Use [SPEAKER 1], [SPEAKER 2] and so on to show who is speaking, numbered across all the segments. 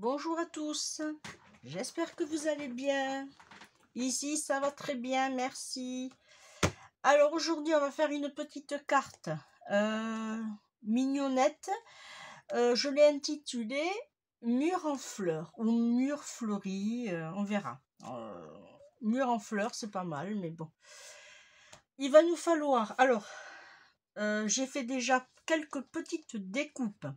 [SPEAKER 1] Bonjour à tous, j'espère que vous allez bien. Ici ça va très bien, merci. Alors aujourd'hui on va faire une petite carte mignonnette. Je l'ai intitulée Mur en fleurs ou Mur fleuri, on verra. Mur en fleurs c'est pas mal, mais bon. Il va nous falloir, alors j'ai fait déjà quelques petites découpes.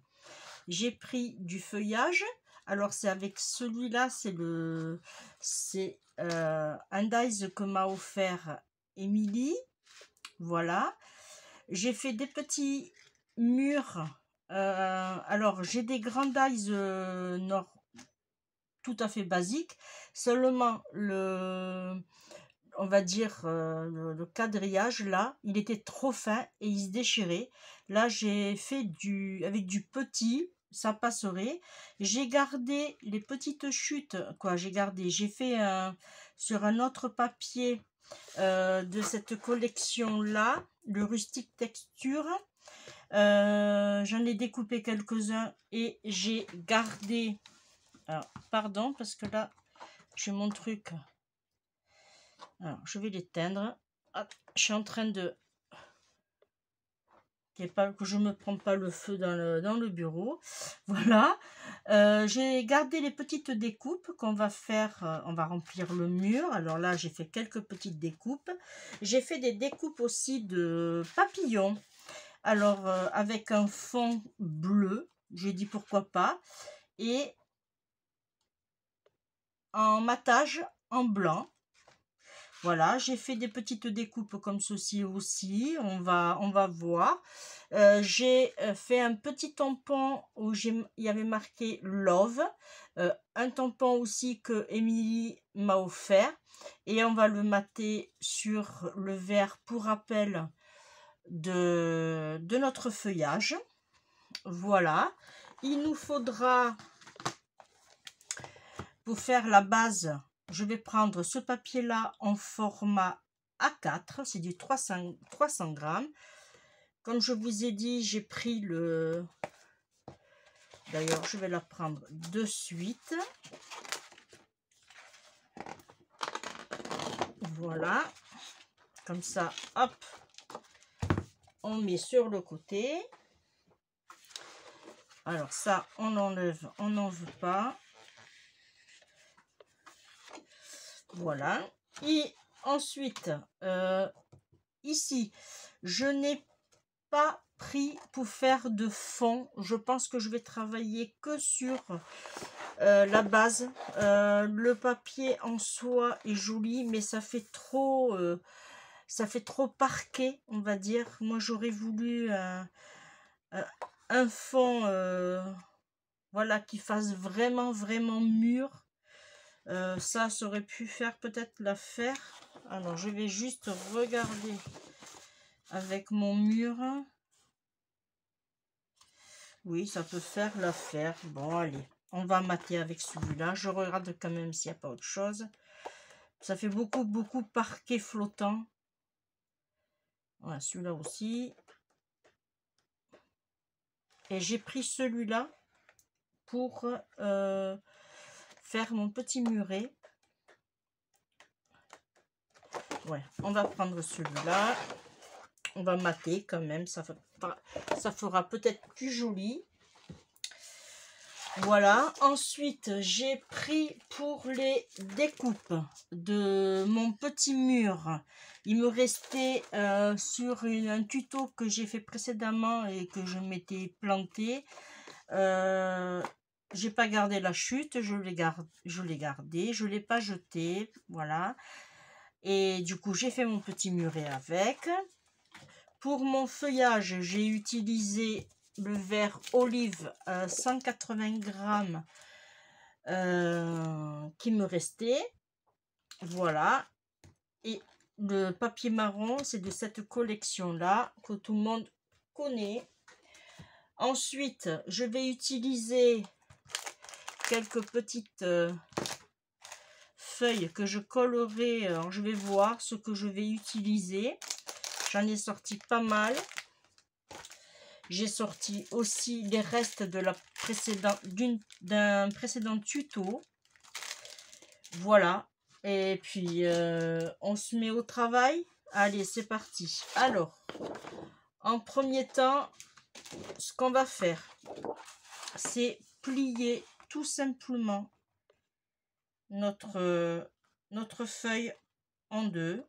[SPEAKER 1] J'ai pris du feuillage. Alors c'est avec celui-là, c'est un dies que m'a offert Émilie. Voilà. J'ai fait des petits murs. Alors j'ai des grands dies nord tout à fait basiques. Seulement on va dire le quadrillage là, il était trop fin et il se déchirait. Là j'ai fait avec du petit, ça passerait. J'ai gardé les petites chutes, j'ai fait sur un autre papier de cette collection là, le rustique texture. J'en ai découpé quelques-uns et j'ai gardé, alors pardon parce que là j'ai mon truc. Alors, je vais l'éteindre. Je suis en train de... que je ne me prends pas le feu dans le bureau. Voilà. J'ai gardé les petites découpes qu'on va faire. On va remplir le mur. Alors là, j'ai fait quelques petites découpes. J'ai fait des découpes aussi de papillons. Alors, avec un fond bleu. J'ai dit pourquoi pas. Et en matage en blanc. Voilà, j'ai fait des petites découpes comme ceci aussi, on va voir. J'ai fait un petit tampon où il y avait marqué Love, un tampon aussi que Émilie m'a offert, et on va le mater sur le verre pour rappel de notre feuillage. Voilà, il nous faudra, pour faire la base, je vais prendre ce papier là en format A4, c'est du 300 grammes. Comme je vous ai dit, j'ai pris le... D'ailleurs, je vais la prendre de suite. Voilà. Comme ça, hop, on met sur le côté. Alors ça, on enlève, on n'en veut pas. Voilà. Et ensuite, ici, je n'ai pas pris pour faire de fond. Je pense que je vais travailler que sur la base. Le papier en soie est joli, mais ça fait trop parquet, on va dire. Moi, j'aurais voulu un fond voilà, qui fasse vraiment mûr. Ça aurait pu faire peut-être l'affaire. Alors, je vais juste regarder avec mon mur. Oui, ça peut faire l'affaire. Bon, allez, on va mater avec celui-là. Je regarde quand même s'il n'y a pas autre chose. Ça fait beaucoup parquet flottant. Voilà, celui-là aussi. Et j'ai pris celui-là pour faire mon petit muret. Ouais, on va prendre celui-là. On va mater quand même. Ça fera peut-être plus joli. Voilà. Ensuite, j'ai pris pour les découpes de mon petit mur. Il me restait sur un tuto que j'ai fait précédemment et que je m'étais planté. J'ai pas gardé la chute, je l'ai gardé, je l'ai pas jeté, voilà. Et du coup, j'ai fait mon petit muret avec. Pour mon feuillage, j'ai utilisé le verre olive 180 grammes qui me restait. Voilà. Et le papier marron, c'est de cette collection-là que tout le monde connaît. Ensuite, je vais utiliser quelques petites feuilles que je collerai. Alors, je vais voir ce que je vais utiliser. J'en ai sorti pas mal. J'ai sorti aussi les restes de la d'un précédent tuto. Voilà. Et puis, on se met au travail. Allez, c'est parti. Alors, en premier temps, ce qu'on va faire, c'est plier tout simplement notre feuille en deux.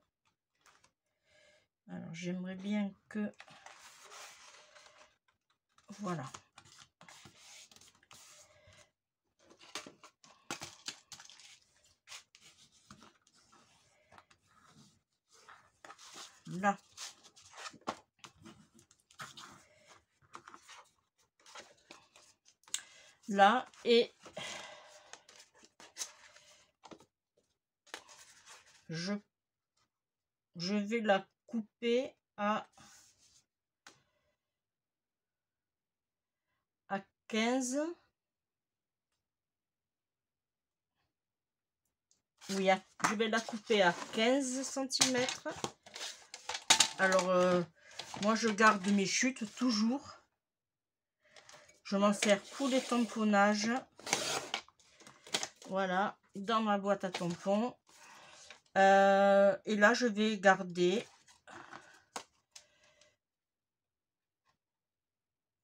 [SPEAKER 1] Alors, j'aimerais bien que... Voilà. Là. Là, et je vais la couper à 15. Oui, je vais la couper à 15 cm. Alors, moi, je garde mes chutes toujours. Je m'en sers pour les tamponnages. Voilà, dans ma boîte à tampons. Et là, je vais garder...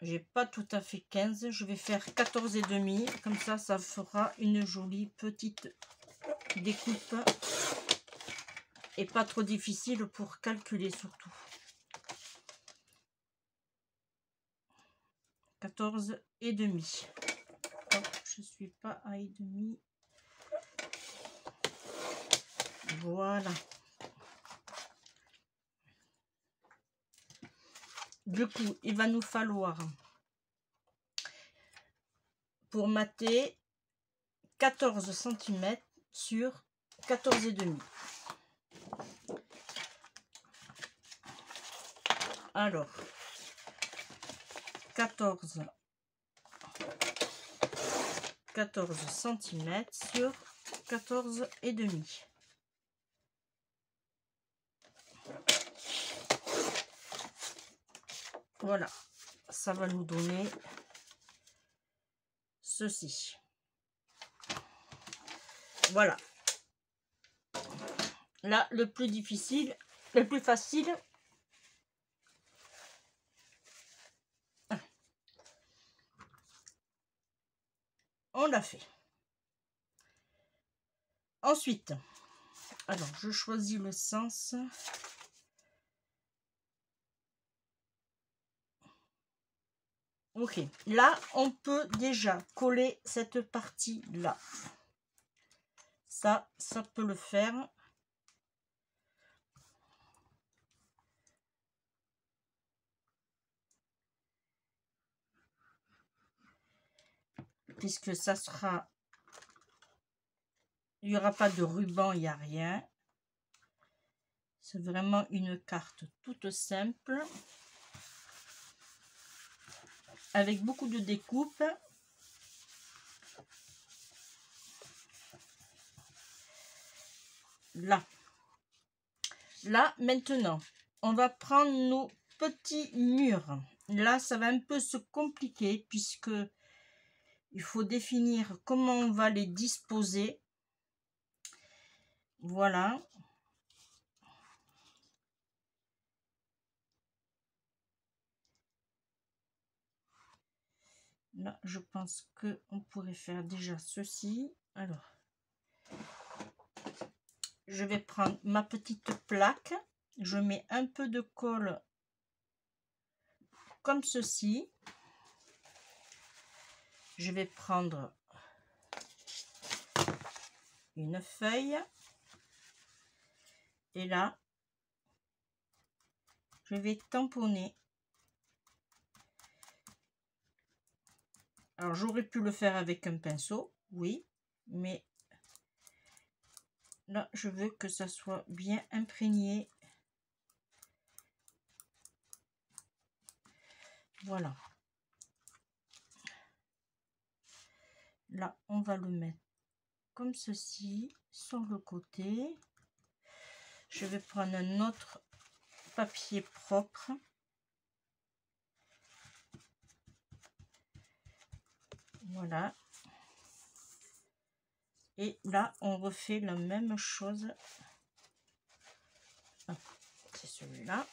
[SPEAKER 1] J'ai pas tout à fait 15. Je vais faire 14,5. Comme ça fera une jolie petite découpe. Et pas trop difficile pour calculer surtout. 14,5. Je suis pas à et demi. Voilà. Du coup, il va nous falloir pour mater 14 cm sur 14,5. Alors, 14 cm sur 14,5. Voilà, ça va nous donner ceci. Voilà. Là, le plus facile, on l'a fait. Ensuite, alors je choisis le sens. Ok, là on peut déjà coller cette partie là. Ça peut le faire. Puisque ça sera... Il n'y aura pas de ruban, il n'y a rien. C'est vraiment une carte toute simple. Avec beaucoup de découpe. Là. Là, maintenant, on va prendre nos petits murs. Là, ça va un peu se compliquer puisque il faut définir comment on va les disposer. Voilà. Là, je pense que on pourrait faire déjà ceci. Alors, je vais prendre ma petite plaque. Je mets un peu de colle comme ceci. Je vais prendre une feuille. Et là, je vais tamponner. Alors, j'aurais pu le faire avec un pinceau, oui, mais là, je veux que ça soit bien imprégné. Voilà. Là, on va le mettre comme ceci, sur le côté. Je vais prendre un autre papier propre. Voilà. Et là, on refait la même chose. C'est celui-là.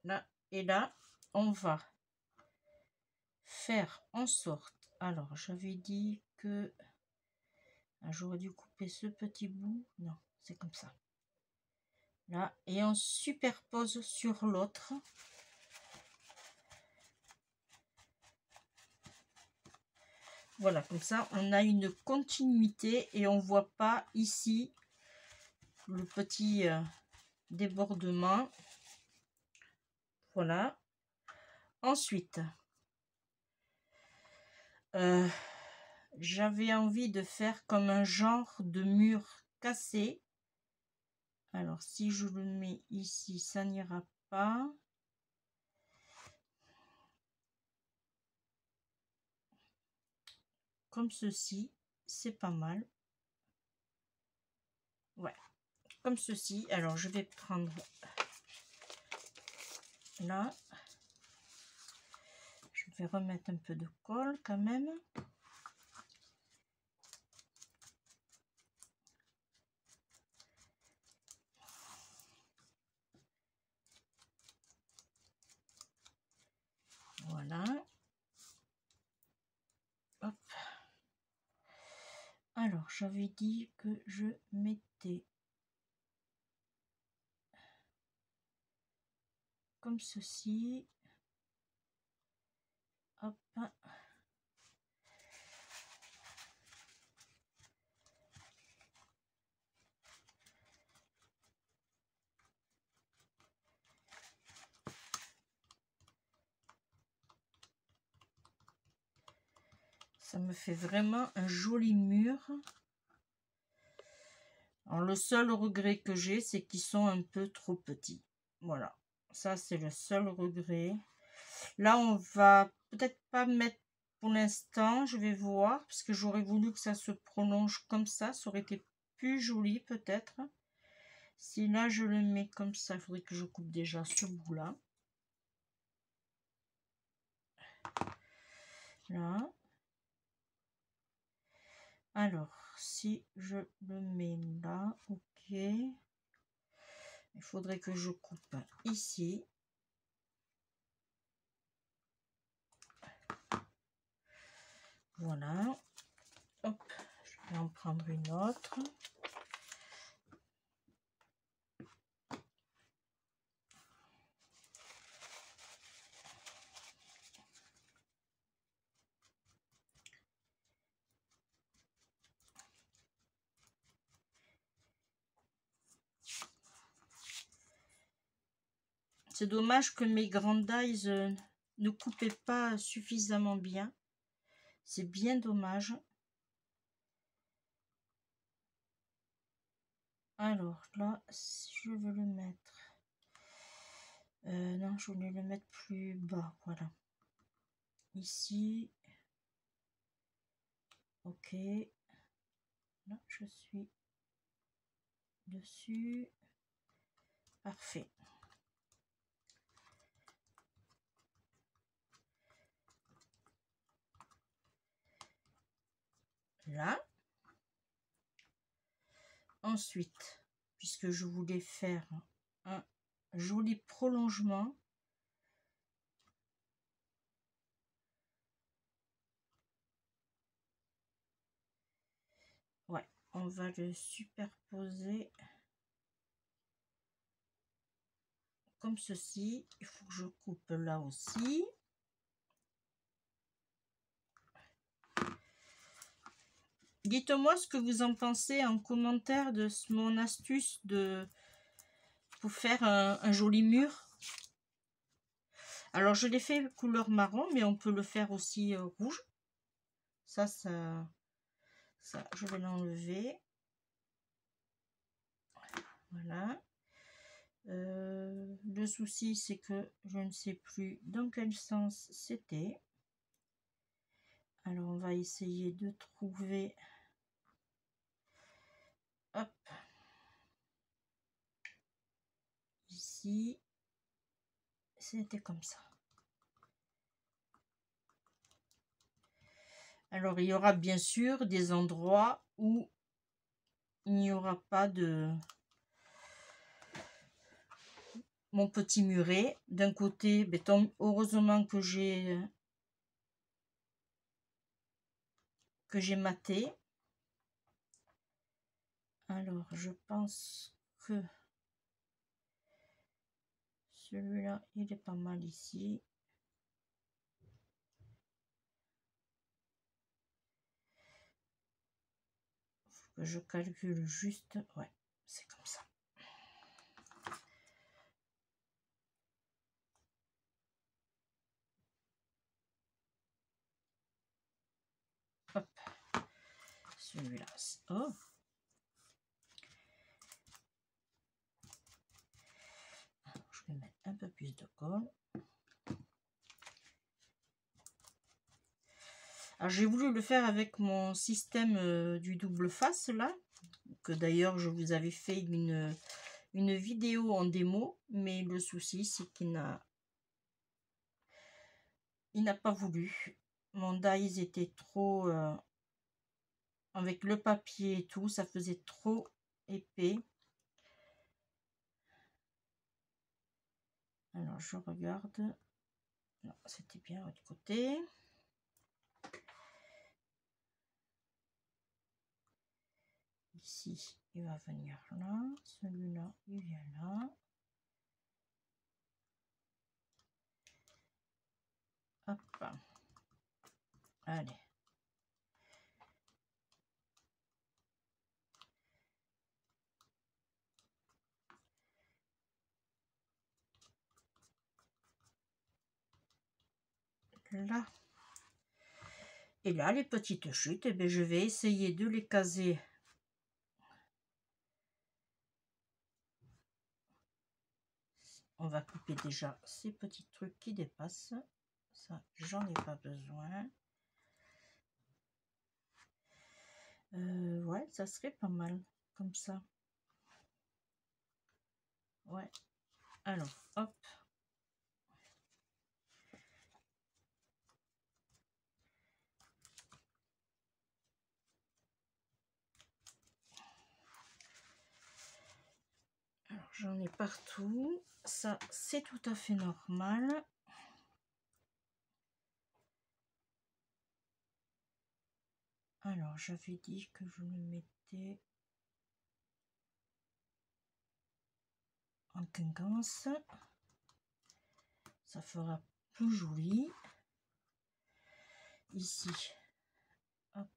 [SPEAKER 1] Là, et là, on va faire en sorte. Alors, j'avais dit que j'aurais dû couper ce petit bout. Non, c'est comme ça. Là, et on superpose sur l'autre. Voilà, comme ça, on a une continuité et on voit pas ici le petit débordement. Voilà. Ensuite, j'avais envie de faire comme un genre de mur cassé. Alors, si je le mets ici, ça n'ira pas. Comme ceci, c'est pas mal. Ouais, comme ceci. Alors, je vais prendre là. Je vais remettre un peu de colle quand même. Voilà. Hop. Alors, j'avais dit que je mettais comme ceci. Hop. Ça me fait vraiment un joli mur. Alors, le seul regret que j'ai, c'est qu'ils sont un peu trop petits. Voilà. Ça, c'est le seul regret. Là, on va peut-être pas mettre pour l'instant. Je vais voir. Parce que j'aurais voulu que ça se prolonge comme ça. Ça aurait été plus joli, peut-être. Si là, je le mets comme ça, il faudrait que je coupe déjà ce bout-là. Là. Alors, si je le mets là, ok. Il faudrait que je coupe ici. Voilà. Hop, je vais en prendre une autre. C'est dommage que mes grandises ne coupaient pas suffisamment bien. C'est bien dommage. Alors là, si je veux le mettre... non, je voulais le mettre plus bas. Voilà. Ici. Ok. Là, je suis dessus. Parfait. Là. Ensuite, puisque je voulais faire un joli prolongement, ouais, on va le superposer comme ceci. Il faut que je coupe là aussi. Dites-moi ce que vous en pensez en commentaire de mon astuce pour faire un joli mur. Alors, je l'ai fait couleur marron, mais on peut le faire aussi rouge. Ça, je vais l'enlever. Voilà. Le souci, c'est que je ne sais plus dans quel sens c'était. Alors, on va essayer de trouver... Hop. Ici. C'était comme ça. Alors, il y aura bien sûr des endroits où il n'y aura pas de... Mon petit muret. D'un côté, béton. Heureusement que j'ai maté. Alors, je pense que celui-là, il est pas mal ici. Faut que je calcule juste. Ouais, c'est comme ça. Hop. Celui-là. Oh. Alors, je vais mettre un peu plus de colle. Alors, j'ai voulu le faire avec mon système du double face, là. Que d'ailleurs, je vous avais fait une vidéo en démo. Mais le souci, c'est qu'il n'a pas voulu. Mon dies était trop... avec le papier et tout, ça faisait trop épais. Alors, je regarde. Non, c'était bien de l'autre côté. Ici, il va venir là. Celui-là, il vient là. Hop. Allez. Là. Et là, les petites chutes, eh bien, je vais essayer de les caser. On va couper déjà ces petits trucs qui dépassent. Ça, j'en ai pas besoin. Ouais, ça serait pas mal comme ça. Ouais. Alors, hop. Alors, j'en ai partout. Ça, c'est tout à fait normal. Alors, j'avais dit que je le mettais en quinconce. Ça fera plus joli. Ici, hop,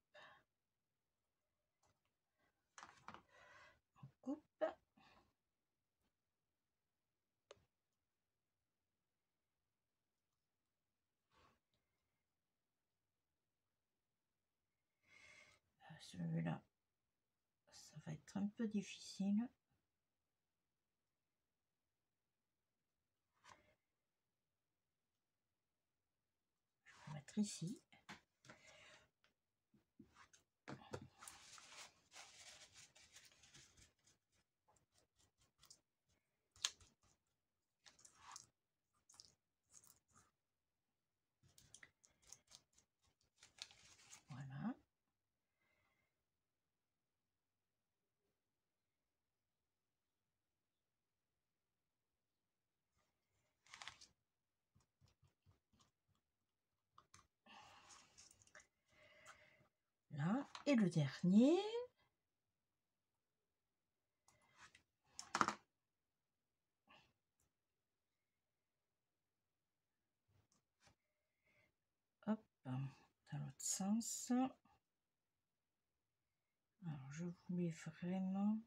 [SPEAKER 1] on coupe. Celui-là, ça va être un peu difficile. Je vais mettre ici. Voilà. Là, et le dernier. Hop, dans l'autre sens. Alors, je voulais vraiment...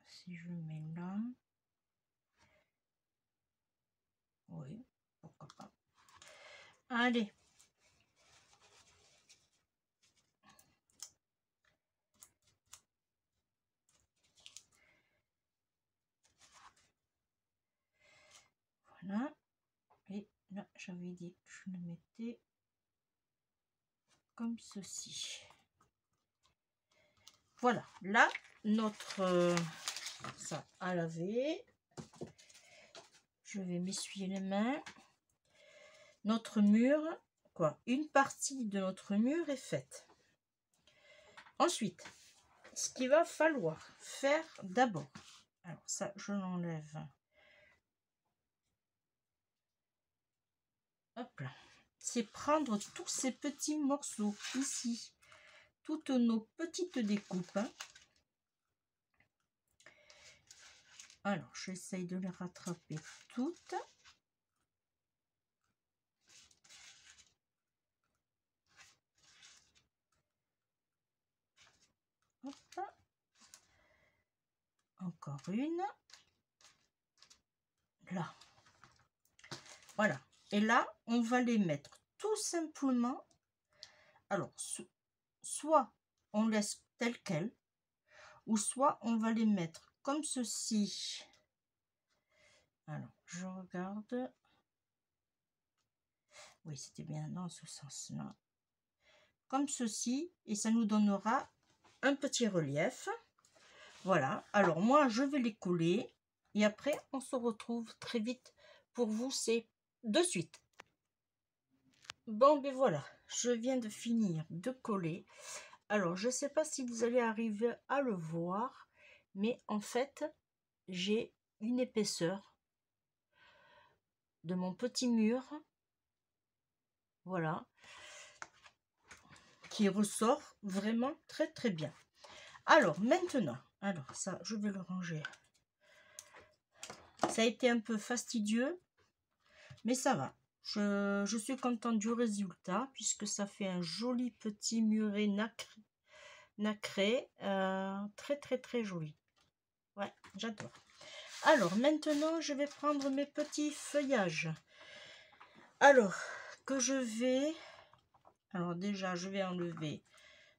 [SPEAKER 1] si je mets là... Oui, pourquoi pas. Allez. Voilà. Et là, j'avais dit que je le mettais comme ceci. Voilà, là, notre ça à laver. Je vais m'essuyer les mains. Notre mur, quoi, une partie de notre mur est faite. Ensuite, ce qu'il va falloir faire d'abord, alors ça, je l'enlève. Hop là. C'est prendre tous ces petits morceaux ici, toutes nos petites découpes. Alors, j'essaye de les rattraper toutes. Hop. Encore une. Là. Voilà. Et là, on va les mettre tout simplement. Alors, soit on laisse tel quel, ou soit on va les mettre comme ceci. Alors, je regarde. Oui, c'était bien dans ce sens-là. Comme ceci, et ça nous donnera un petit relief. Voilà. Alors, moi, je vais les coller. Et après, on se retrouve très vite. Pour vous, c'est de suite. Bon, ben voilà. Je viens de finir de coller. Alors, je ne sais pas si vous allez arriver à le voir. Mais en fait, j'ai une épaisseur de mon petit mur. Voilà. Qui ressort vraiment très très bien. Alors maintenant, alors ça je vais le ranger. Ça a été un peu fastidieux, mais ça va. Je suis contente du résultat puisque ça fait un joli petit muret nacré, très très très joli. Ouais, j'adore. Alors maintenant, je vais prendre mes petits feuillages. Alors que je vais, alors déjà je vais enlever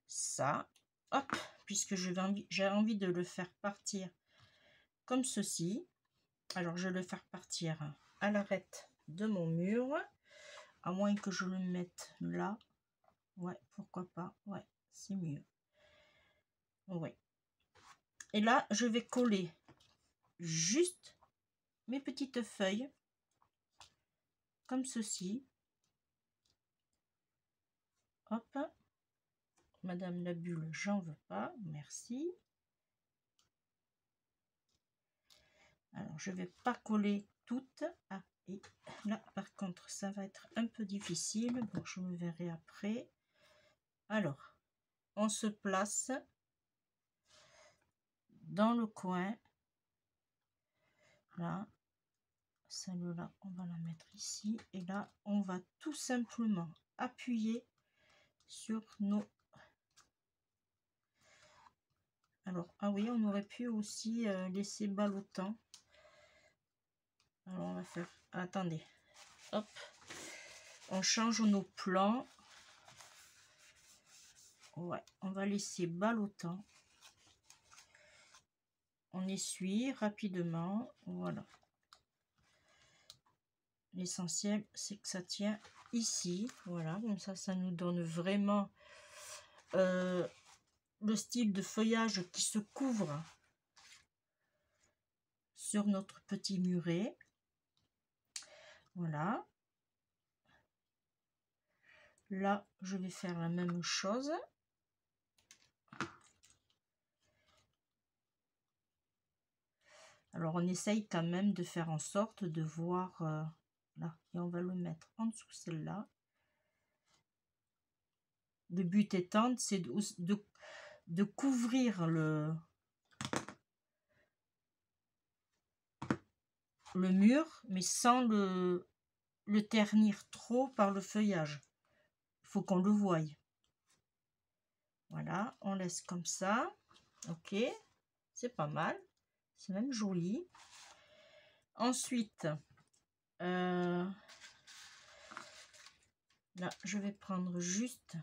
[SPEAKER 1] ça, hop, puisque j'ai envie de le faire partir comme ceci. Alors je vais le faire partir à l'arête de mon mur, à moins que je le mette là. Ouais, pourquoi pas, ouais, c'est mieux. Ouais. Et là, je vais coller juste mes petites feuilles comme ceci. Hop, Madame la bulle, j'en veux pas, merci. Alors, je vais pas coller toutes. Ah, et là, par contre, ça va être un peu difficile. Bon, je me verrai après. Alors, on se place dans le coin. Là, celle-là, on va la mettre ici. Et là, on va tout simplement appuyer sur nos... Alors, ah oui, on aurait pu aussi laisser ballottant. Alors, on va faire... Attendez. Hop. On change nos plans. Ouais, on va laisser ballottant. On essuie rapidement. Voilà. L'essentiel, c'est que ça tient ici. Voilà, comme ça nous donne vraiment le style de feuillage qui se couvre sur notre petit muret. Voilà. Là, je vais faire la même chose. Alors, on essaye quand même de faire en sorte de voir là. Et on va le mettre en dessous celle-là. Le but étant, c'est de couvrir le mur, mais sans le ternir trop par le feuillage. Il faut qu'on le voie. Voilà, on laisse comme ça. Ok, c'est pas mal. C'est même joli. Ensuite, là, je vais prendre juste...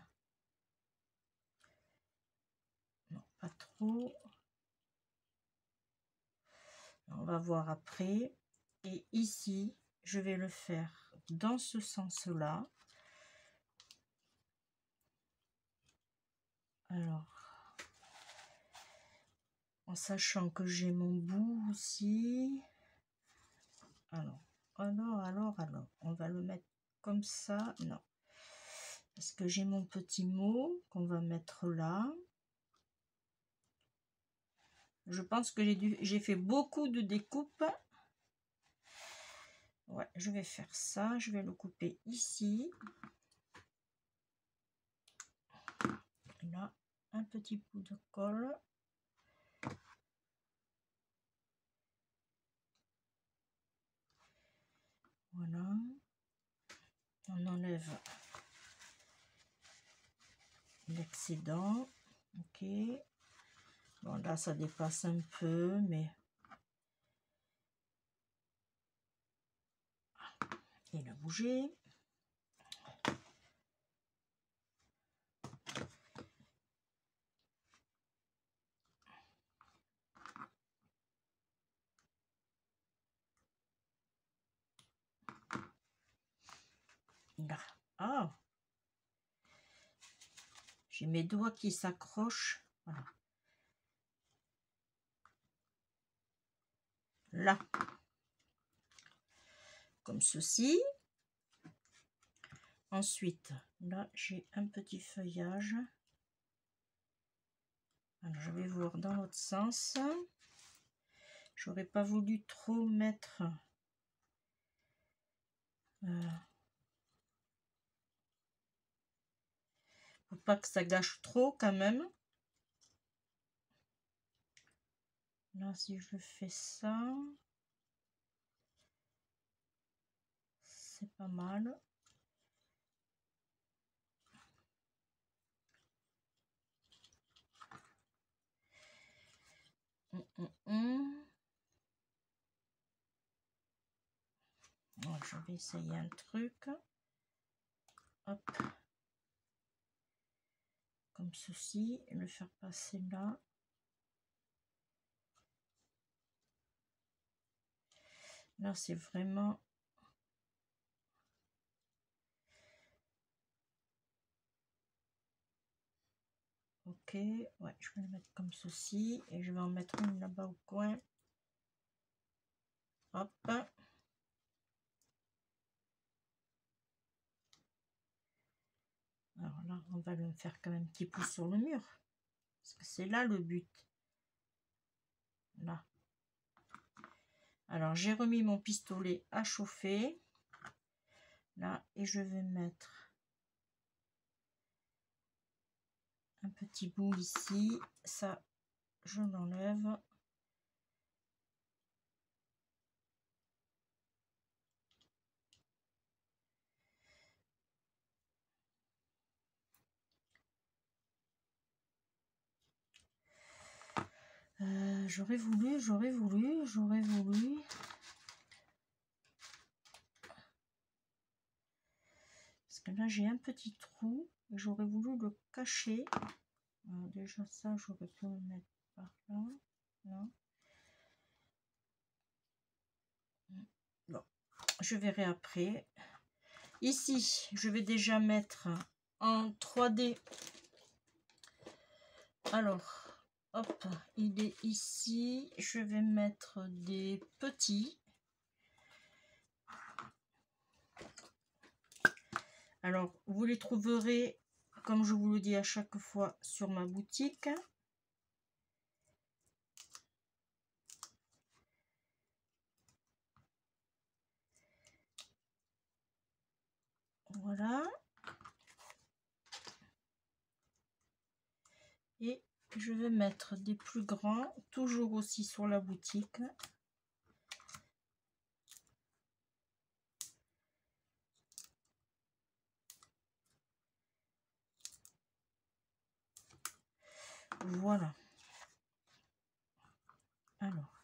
[SPEAKER 1] Non, pas trop. On va voir après. Et ici, je vais le faire dans ce sens-là. Alors, en sachant que j'ai mon bout aussi. Alors, on va le mettre comme ça. Non. Parce que j'ai mon petit mot qu'on va mettre là. Je pense que j'ai fait beaucoup de découpes. Ouais, je vais faire ça. Je vais le couper ici. Là, un petit bout de colle. Voilà. On enlève l'excédent. Ok. Bon, là, ça dépasse un peu, mais... Il a bougé. Là. Ah! J'ai mes doigts qui s'accrochent. Voilà. Là. Comme ceci. Ensuite, là, j'ai un petit feuillage. Alors, je vais voir dans l'autre sens. J'aurais pas voulu trop mettre... faut pas que ça gâche trop quand même. Là, si je fais ça, c'est pas mal. Alors, je vais essayer un truc. Hop. Comme ceci, et le faire passer là. Là, c'est vraiment... Ok, ouais, je vais le mettre comme ceci, et je vais en mettre une là-bas au coin. Hop. Alors là, on va le faire quand même un petit peu sur le mur. Parce que c'est là le but. Là. Alors, j'ai remis mon pistolet à chauffer. Là, et je vais mettre un petit bout ici. Ça, je l'enlève. J'aurais voulu. Parce que là, j'ai un petit trou. Et j'aurais voulu le cacher. Alors, déjà, ça, j'aurais pu le mettre par là. Non. Bon, je verrai après. Ici, je vais déjà mettre en 3D. Alors, hop, il est ici. Je vais mettre des petits. Alors, vous les trouverez, comme je vous le dis à chaque fois, sur ma boutique. Voilà. Et je vais mettre des plus grands, toujours aussi sur la boutique. Voilà. Alors.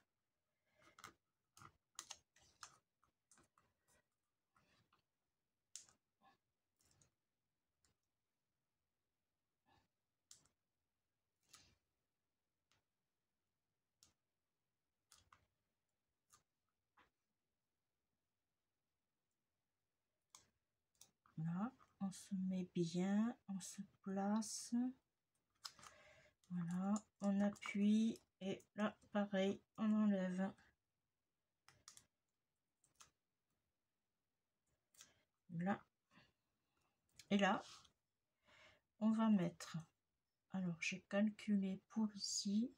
[SPEAKER 1] Là, on se met bien, on se place. Voilà, on appuie et là, pareil, on enlève. Là. Et là, on va mettre. Alors, j'ai calculé pour ici.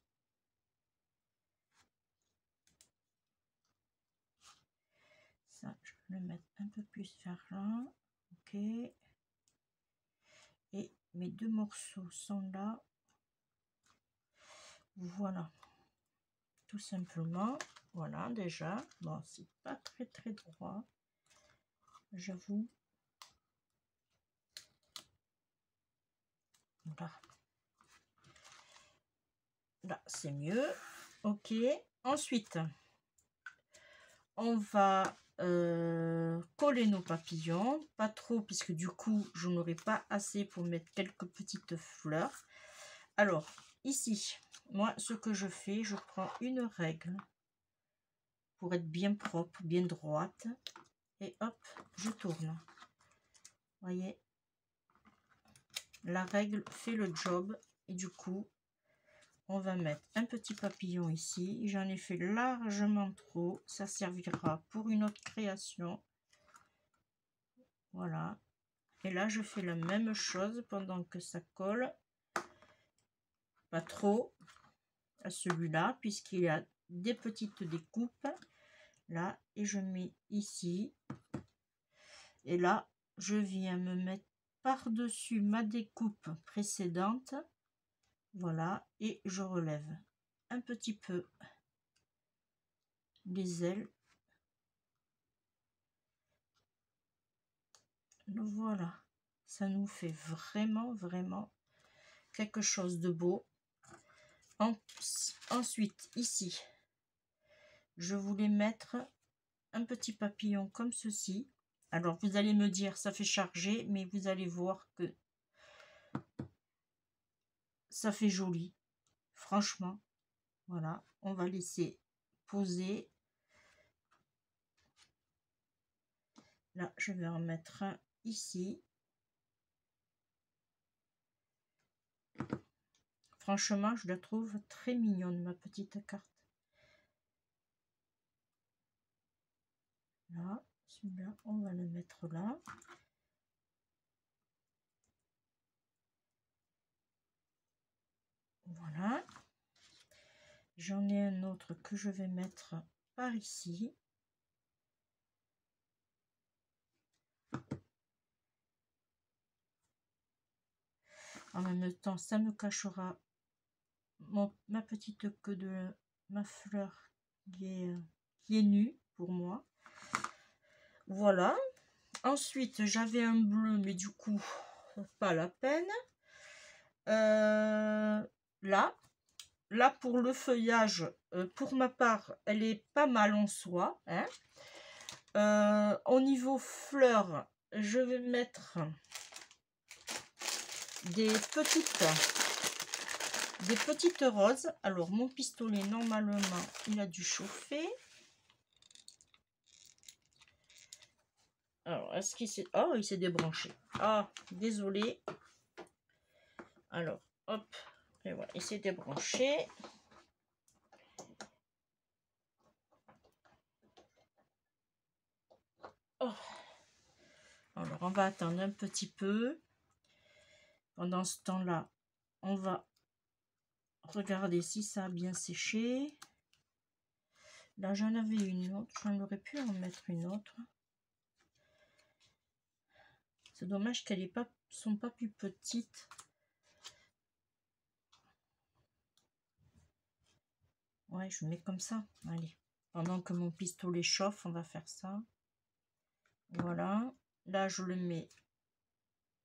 [SPEAKER 1] Ça, je vais le mettre un peu plus vers là. Ok. Et mes deux morceaux sont là. Voilà. Tout simplement. Voilà, déjà. Bon, c'est pas très droit. J'avoue. Là. Là, c'est mieux. Ok. Ensuite, on va coller nos papillons. Pas trop, puisque du coup, je n'aurai pas assez pour mettre quelques petites fleurs. Alors, ici, moi, ce que je fais, je prends une règle pour être bien propre, bien droite. Et hop, je tourne. Voyez, la règle fait le job. Et du coup, on va mettre un petit papillon ici. J'en ai fait largement trop. Ça servira pour une autre création. Voilà. Et là, je fais la même chose pendant que ça colle. Pas trop à celui-là, puisqu'il y a des petites découpes. Là, et je mets ici. Et là, je viens me mettre par-dessus ma découpe précédente. Voilà, et je relève un petit peu les ailes. Voilà, ça nous fait vraiment quelque chose de beau. Ensuite, ici, je voulais mettre un petit papillon comme ceci. Alors, vous allez me dire, ça fait charger, mais vous allez voir que ça fait joli. Franchement, voilà, on va laisser poser. Là, je vais en mettre un ici. Franchement, je la trouve très mignonne, ma petite carte. Là, celui-là, on va le mettre là. Voilà. J'en ai un autre que je vais mettre par ici. En même temps, ça me cachera ma petite queue de ma fleur qui est nue pour moi. Voilà. Ensuite, j'avais un bleu, mais du coup, pas la peine. Là, pour le feuillage, pour ma part, elle est pas mal en soi. Hein. Au niveau fleurs, je vais mettre des petites roses. Alors, mon pistolet, normalement, il a dû chauffer. Alors, est-ce qu'il s'est... Oh, il s'est débranché. Ah, désolé. Alors, hop. Et voilà, il s'est débranché. Oh. Alors, on va attendre un petit peu. Pendant ce temps-là, on va regarder si ça a bien séché. Là, j'en avais une autre. J'en aurais pu en mettre une autre. C'est dommage qu'elles sont pas plus petites. Ouais, je mets comme ça. Allez. Pendant que mon pistolet chauffe, on va faire ça. Voilà. Là, je le mets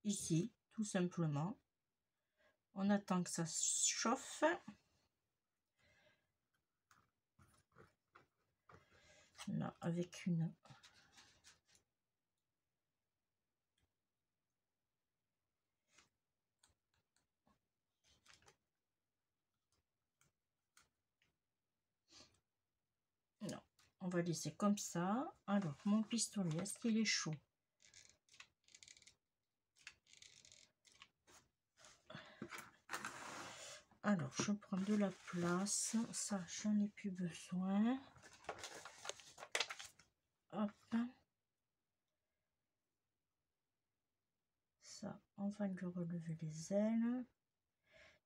[SPEAKER 1] ici, tout simplement. On attend que ça chauffe. Là, avec une... Non, on va laisser comme ça. Alors, mon pistolet, est-ce qu'il est chaud? Alors, je prends de la place. Ça, j'en ai plus besoin. Hop. Ça, on va lui relever les ailes.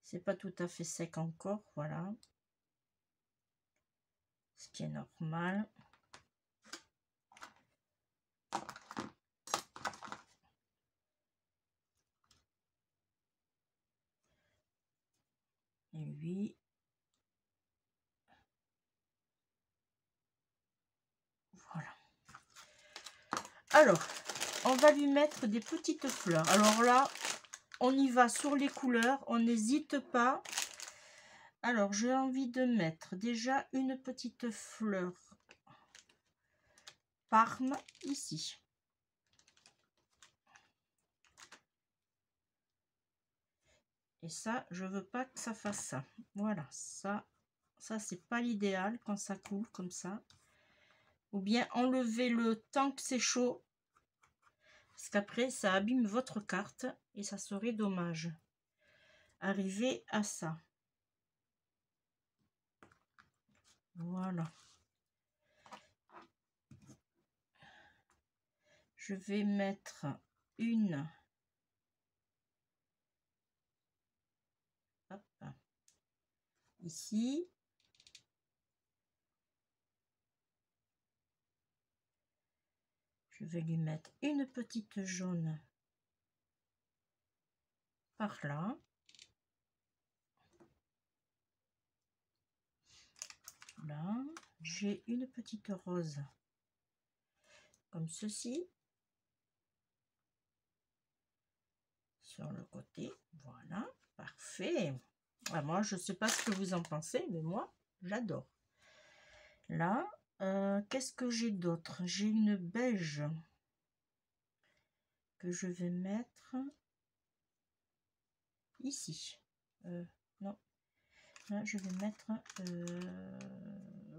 [SPEAKER 1] C'est pas tout à fait sec encore, voilà. Ce qui est normal. Et lui. Voilà. Alors, on va lui mettre des petites fleurs. Alors là, on y va sur les couleurs, on n'hésite pas. Alors, j'ai envie de mettre déjà une petite fleur Parme ici. Et ça, je veux pas que ça fasse ça. Voilà, ça c'est pas l'idéal quand ça coule comme ça. Ou bien enlever le temps que c'est chaud. Parce qu'après, ça abîme votre carte et ça serait dommage. Arriver à ça. Voilà. Je vais mettre une. Hop. Ici. Je vais lui mettre une petite jaune par là. Là, j'ai une petite rose comme ceci. Sur le côté, voilà, parfait. Ah, moi, je sais pas ce que vous en pensez, mais moi, j'adore. Là, qu'est-ce que j'ai d'autre? J'ai une beige que je vais mettre ici. Non, là, je vais mettre,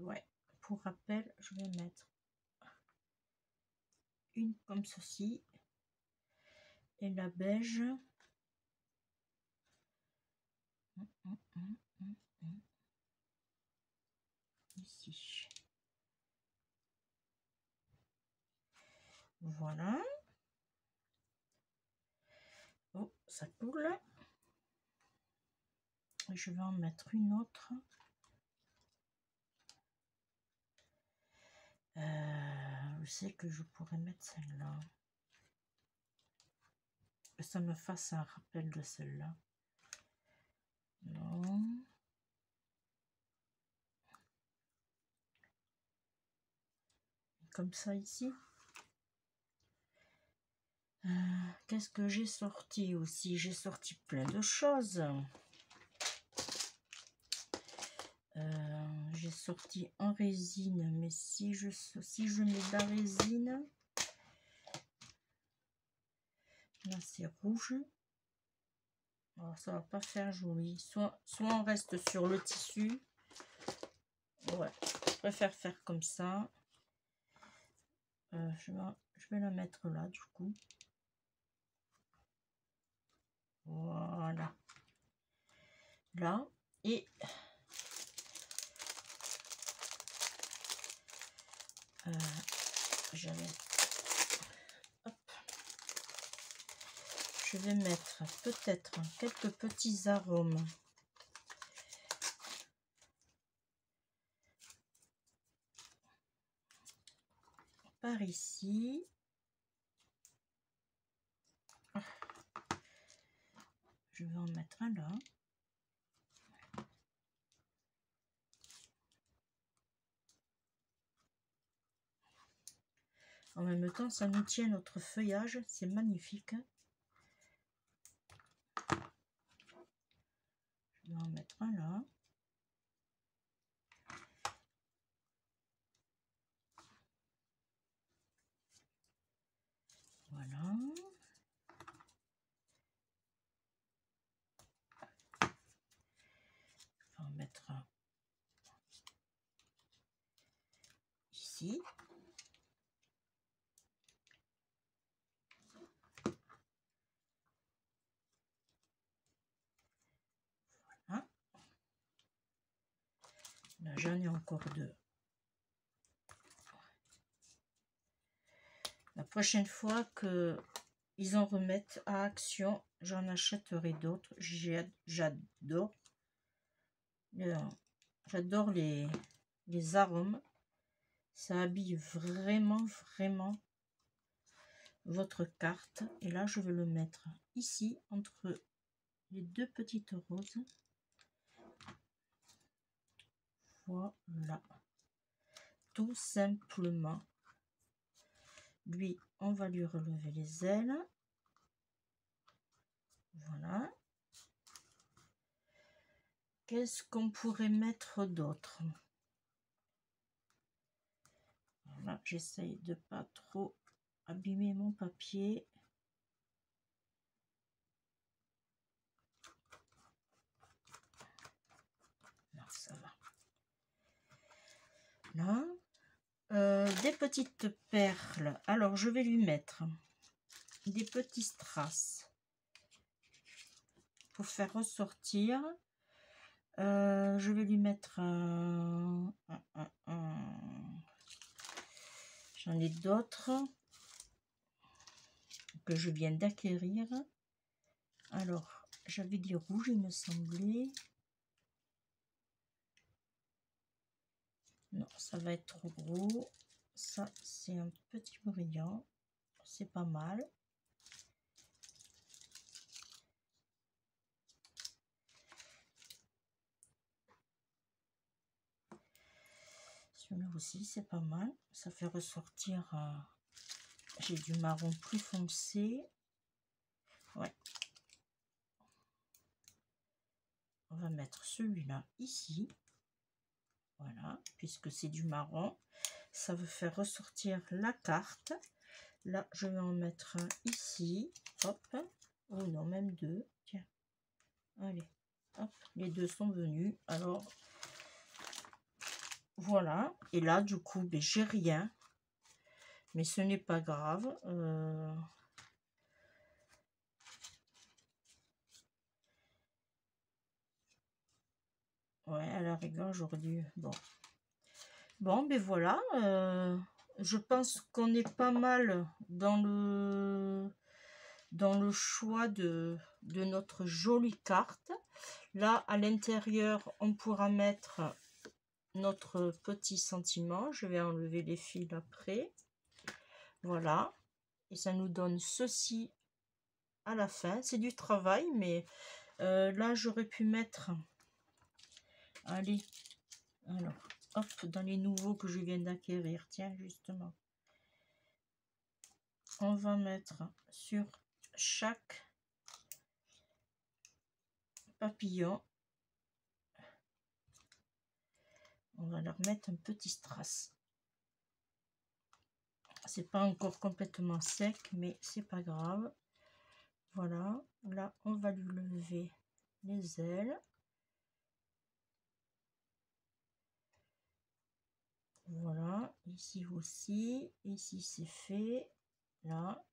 [SPEAKER 1] ouais, pour rappel, je vais mettre une comme ceci. Et la beige, ici. Voilà. Oh, ça coule. Je vais en mettre une autre. Je sais que je pourrais mettre celle-là. Que ça me fasse un rappel de celle-là. Non. Comme ça ici. Qu'est-ce que j'ai sorti aussi? J'ai sorti plein de choses. J'ai sorti en résine, mais si je mets de la résine, là c'est rouge. Alors, ça va pas faire joli. Soit on reste sur le tissu. Ouais, je préfère faire comme ça. Je vais la mettre là du coup. Voilà. Là. Et je vais mettre peut-être quelques petits arômes. Par ici. Je vais en mettre un là. En même temps, ça nous tient notre feuillage. C'est magnifique. Je vais en mettre un là. Voilà. Je vais en mettre un ici. Voilà. J'en ai encore 2. La prochaine fois que ils en remettent à Action, j'en achèterai d'autres. J'adore. J'adore les arômes. Ça habille vraiment, vraiment votre carte. Et là, je vais le mettre ici, entre les 2 petites roses. Voilà. Tout simplement. Lui, on va lui relever les ailes. Voilà. Qu'est-ce qu'on pourrait mettre d'autre? Voilà, j'essaye de pas trop abîmer mon papier. Non, ça va. Là, des petites perles. Alors, je vais lui mettre des petits strass pour faire ressortir. Je vais lui mettre j'en ai d'autres que je viens d'acquérir. Alors, j'avais des rouges, il me semblait. Non, ça va être trop gros. Ça, c'est un petit brillant. C'est pas mal. Celui-là aussi, c'est pas mal. Ça fait ressortir... j'ai du marron plus foncé. Ouais. On va mettre celui-là ici. Voilà, puisque c'est du marron. Ça veut faire ressortir la carte. Là, je vais en mettre un ici. Hop. Oh non, même 2. Tiens. Allez. Hop. Les 2 sont venus. Alors, voilà. Et là, du coup, ben, j'ai rien. Mais ce n'est pas grave. Ouais, à la rigueur, j'aurais dû... Bon, ben voilà. Je pense qu'on est pas mal dans le choix de notre jolie carte. Là, à l'intérieur, on pourra mettre notre petit sentiment. Je vais enlever les fils après. Voilà. Et ça nous donne ceci à la fin. C'est du travail, mais là, j'aurais pu mettre... Allez, alors, hop, dans les nouveaux que je viens d'acquérir. Tiens, justement. On va mettre sur chaque papillon, on va leur mettre un petit strass. C'est pas encore complètement sec, mais c'est pas grave. Voilà, là on va lui lever les ailes. Voilà, ici aussi, ici c'est fait. Là,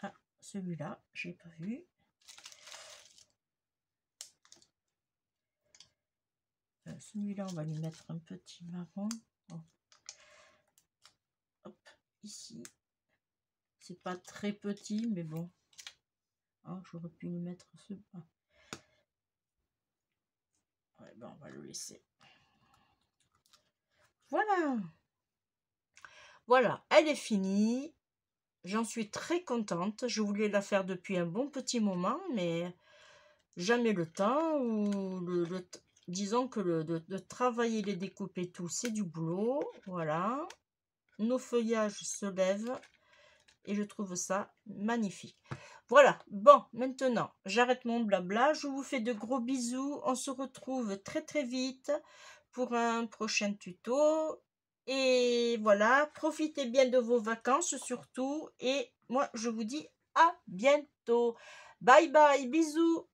[SPEAKER 1] ah, celui-là, j'ai pas vu. Celui-là, on va lui mettre un petit marron. Oh. Hop, ici. C'est pas très petit, mais bon. Ah, j'aurais pu lui mettre ce... Ah. Ouais, ben, on va le laisser. Voilà. Voilà, elle est finie. J'en suis très contente. Je voulais la faire depuis un bon petit moment, mais jamais le temps. Ou disons que de travailler les découper tout, c'est du boulot. Voilà. Nos feuillages se lèvent et je trouve ça magnifique. Voilà. Bon, maintenant, j'arrête mon blabla. Je vous fais de gros bisous. On se retrouve très très vite pour un prochain tuto. Et voilà, profitez bien de vos vacances surtout. Et moi, je vous dis à bientôt. Bye bye, bisous.